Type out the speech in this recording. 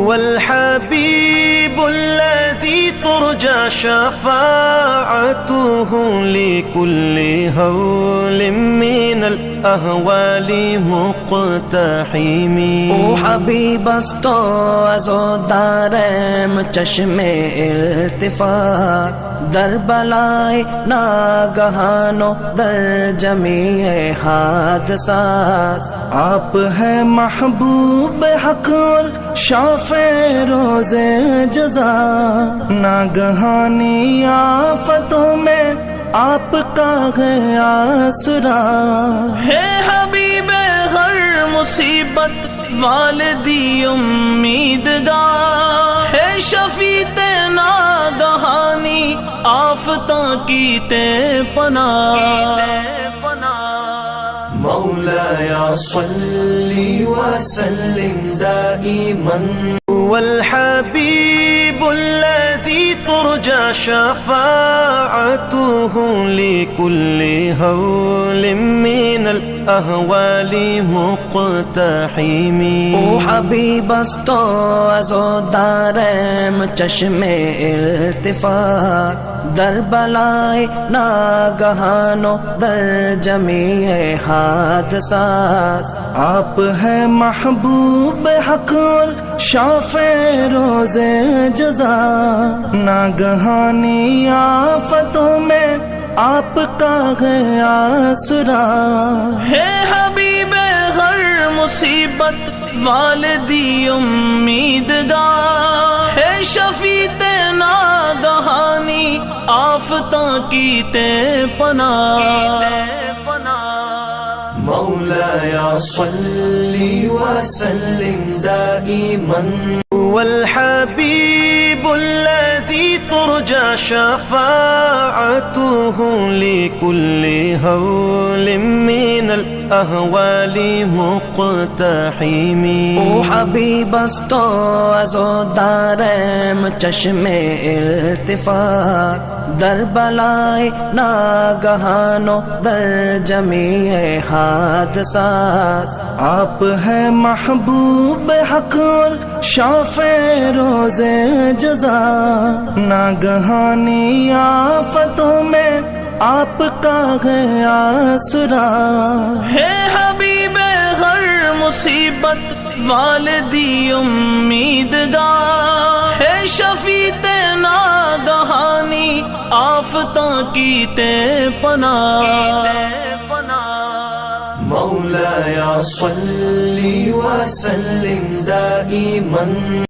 هو الحبيب الذي ترجى شفاعته لكل هول من الأهوال مقتحم. او حبیب است تو از و دارم چشم التفات، در بلای ناگہان و در جمیع حادثات. آپ ہے محبوب حق اور شافع روز جزا، ناگہانی آفتوں میں آپ کا ہے آسرا. ہے حبیب ہر مصیبت والدی امیدگار، ہے شفیع ناگہانی آفتاں کی تے پناہ. مولاي صل وسلم دائما. هو الحبيب الذي ترجى شفاعته لكل هول من الأهوال مقتحم. او حبیب است تو از و دارم چشم التفات، در بلای ناگہان و در جمیع حادثات. آپ ہے محبوب حق اور شافع روز جزا، ناگہانی آفتوں میں آپ کا ہے آسرا. ہے حبیب ہر مصیبت والدی امیدگار، ہے شفیع ناگہانی آفتاں کی تے پناہ. مولاي صل وسلم دائما. هو الحبيب الذي ترجى شفاعته لكل هول من الأهوال مقتحم. او حبیب است تو از و دارم چشم التفات، در بلای ناگہان و در جمیع حادثات. آپ ہے محبوب حق اور شافع روز جزا، ناگہانی آفتوں میں آپ کا ہے آسرا. ہے حبیب ہر مصیبت والدی امیدگار، ہے شفیع ناگہانی آفتاں کی تے پناہ. مولاي صل وسلم دائما.